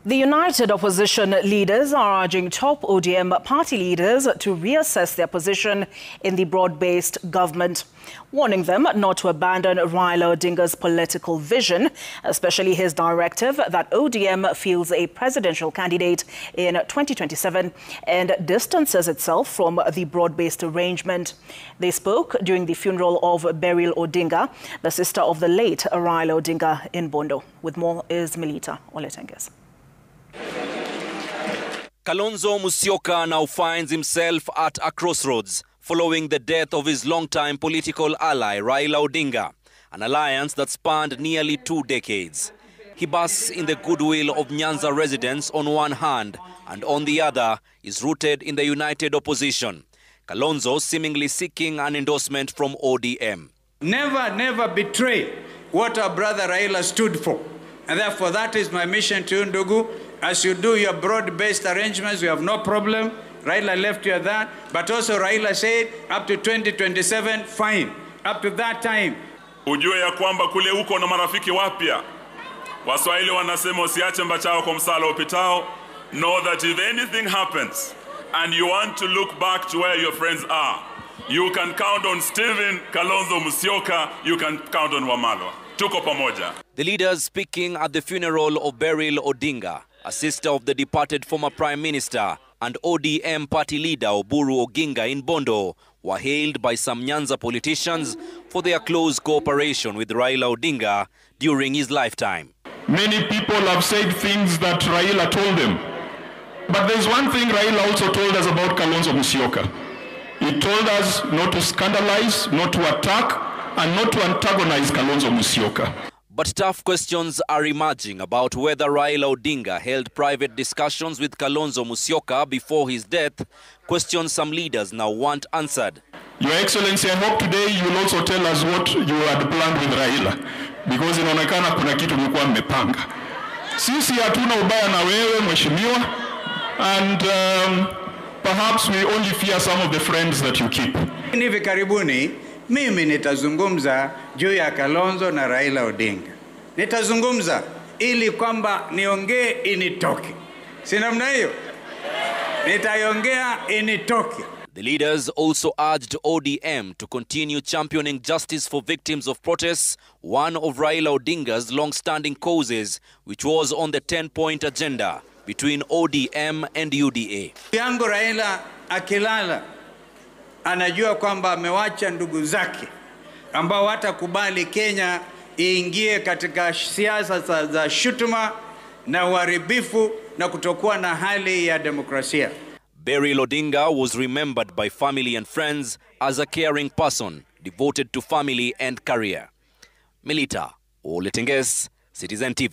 The united opposition leaders are urging top ODM party leaders to reassess their position in the broad-based government, warning them not to abandon Raila Odinga's political vision, especially his directive that ODM fields a presidential candidate in 2027 and distances itself from the broad-based arrangement. They spoke during the funeral of Beryl Odinga, the sister of the late Raila Odinga, in Bondo. With more is Melita Oletenges. Kalonzo Musyoka now finds himself at a crossroads following the death of his longtime political ally Raila Odinga, an alliance that spanned nearly 2 decades. He basks in the goodwill of Nyanza residents on one hand, and on the other is rooted in the united opposition, Kalonzo seemingly seeking an endorsement from ODM. Never betray what our brother Raila stood for. And therefore that is my mission to you, Ndugu. As you do your broad-based arrangements, we have no problem. Raila left you at that. But also Raila said, up to 2027, fine. Up to that time. Ujue ya kwamba kule uko na marafiki wapya. Waswahili wanasema usiache mbachao kwa msala upitao. Know that if anything happens and you want to look back to where your friends are, you can count on Stephen Kalonzo Musyoka, you can count on Wamalwa. Tuko pamoja. The leaders speaking at the funeral of Beryl Odinga, a sister of the departed former Prime Minister, and ODM Party Leader Beryl Odinga in Bondo, were hailed by some Nyanza politicians for their close cooperation with Raila Odinga during his lifetime. Many people have said things that Raila told them. But there's one thing Raila also told us about Kalonzo Musyoka. He told us not to scandalize, not to attack, and not to antagonize Kalonzo Musyoka. But tough questions are emerging about whether Raila Odinga held private discussions with Kalonzo Musyoka before his death, questions some leaders now want answered. Your Excellency, I hope today you will also tell us what you had planned with Raila, because inaonekana kuna kitu mlikuwa mmepanga. Sisi hatuna ubaya na wewe mheshimiwa, and perhaps we only fear some of the friends that you keep. Hivi karibuni mimi nitazungumza juu ya Kalonzo na Raila Odinga. Nitazungumza ili kwamba niongee initoke. Si namna hiyo? Nitaiongea initoke. The leaders also urged ODM to continue championing justice for victims of protests, one of Raila Odinga's long-standing causes, which was on the 10-point agenda between ODM and UDA. Yangu Raila akilala anajua kwamba amewacha ndugu zake ambao hatakubali Kenya iingie katika siasa za shutuma na uharibifu na kutokuwa na hali ya demokrasia. Beryl Odinga was remembered by family and friends as a caring person devoted to family and career. Melita Oletenges, Citizen TV.